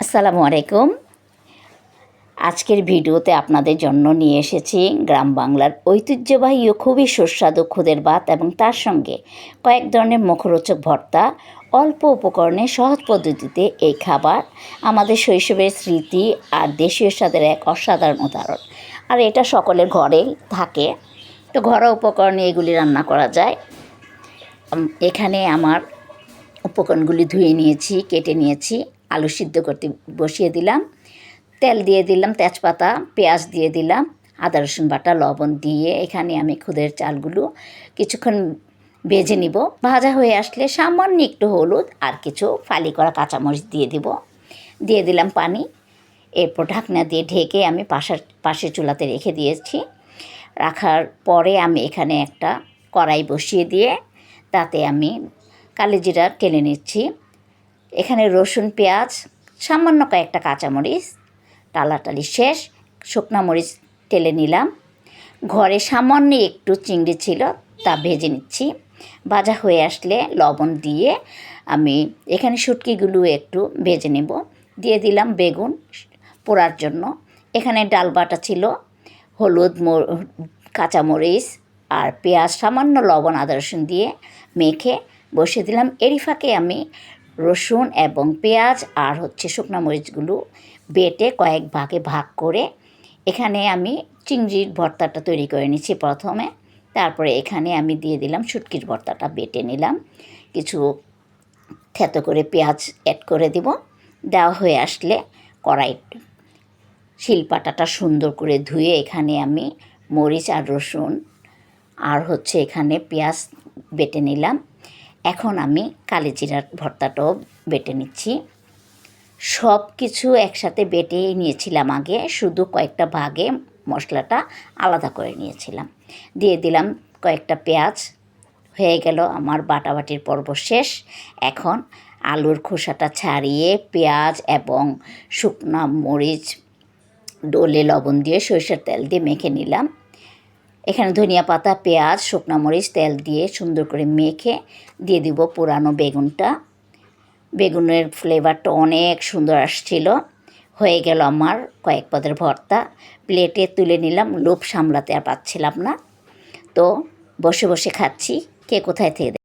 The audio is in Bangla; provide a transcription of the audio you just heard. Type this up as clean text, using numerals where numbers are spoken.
আসসালামু আলাইকুম। আজকের ভিডিওতে আপনাদের জন্য নিয়ে এসেছি গ্রাম বাংলার ঐতিহ্যবাহী ও খুবই সুস্বাদু খুদের ভাত এবং তার সঙ্গে কয়েক ধরনের মুখরোচক ভর্তা। অল্প উপকরণে সহজ পদ্ধতিতে এই খাবার আমাদের শৈশবের স্মৃতি আর দেশীয় স্বাদের এক অসাধারণ উদাহরণ। আর এটা সকলের ঘরেই থাকে, তো ঘরোয়া উপকরণে এগুলি রান্না করা যায়। এখানে আমার উপকরণগুলি ধুয়ে নিয়েছি, কেটে নিয়েছি। আলু সিদ্ধ করতে বসিয়ে দিলাম, তেল দিয়ে দিলাম, তেজপাতা, পেঁয়াজ দিয়ে দিলাম, আদা রসুন বাটা, লবণ দিয়ে এখানে আমি খুদের চালগুলো কিছুক্ষণ ভেজে নিব। ভাজা হয়ে আসলে সামান্য একটু হলুদ আর কিছু ফালি করা কাঁচামরিচ দিয়ে দিলাম পানি। এরপর ঢাকনা দিয়ে ঢেকে আমি পাশের চুলাতে রেখে দিয়েছি। রাখার পরে আমি এখানে একটা কড়াই বসিয়ে দিয়ে তাতে আমি কালিজিরা টেলে নিচ্ছি। এখানে রসুন, পেঁয়াজ, সামান্য কয়েকটা কাঁচামরিচ, টালাটালি শেষ, শুকনা মরিচ টেলে নিলাম। ঘরে সামান্য একটু চিংড়ি ছিল, তা ভেজে নিচ্ছি। ভাজা হয়ে আসলে লবণ দিয়ে আমি এখানে শুটকিগুলো একটু ভেজে নেব। দিয়ে দিলাম বেগুন পোড়ার জন্য। এখানে ডাল বাটা ছিল, হলুদ, কাঁচামরিচ আর পেঁয়াজ, সামান্য লবণ, আদা রসুন দিয়ে মেখে বসিয়ে দিলাম। এরই ফাঁকে আমি রসুন এবং পেঁয়াজ আর শুকনো মরিচগুলো বেটে কয়েক ভাগে ভাগ করে এখানে আমি চিংড়ির ভর্তাটা তৈরি করে নিচ্ছি প্রথমে। তারপরে এখানে আমি দিয়ে দিলাম শুটকির ভর্তাটা বেটে নিলাম। কিছু থেতো করে পেঁয়াজ অ্যাড করে দিব। দেওয়া হয়ে আসলে কড়াই শিলপাটাটা সুন্দর করে ধুয়ে এখানে আমি মরিচ আর রসুন আর এখানে পেঁয়াজ বেটে নিলাম। এখন আমি কালিজিরার ভর্তাটাও বেটে নিচ্ছি। সব কিছু একসাথে বেটে নিয়েছিলাম আগে, শুধু কয়েকটা ভাগে মশলাটা আলাদা করে নিয়েছিলাম। দিয়ে দিলাম কয়েকটা পেঁয়াজ। হয়ে গেল আমার বাটাবাটির পর্ব শেষ। এখন আলুর খোসাটা ছাড়িয়ে পেঁয়াজ এবং শুকনা মরিচ ডলে লবণ দিয়ে সরিষার তেল দিয়ে মেখে নিলাম। এখানে ধনিয়া পাতা, পেঁয়াজ, শুকনো মরিচ, তেল দিয়ে সুন্দর করে মেখে দিয়ে দিব পুরানো বেগুনটা। বেগুনের ফ্লেভারটা অনেক সুন্দর আসছিল। হয়ে গেল আমার কয়েক পদের ভর্তা। প্লেটে তুলে নিলাম, লোভ সামলাতে আর পাচ্ছিলাম না, তো বসে বসে খাচ্ছি। কে কোথায় থেকে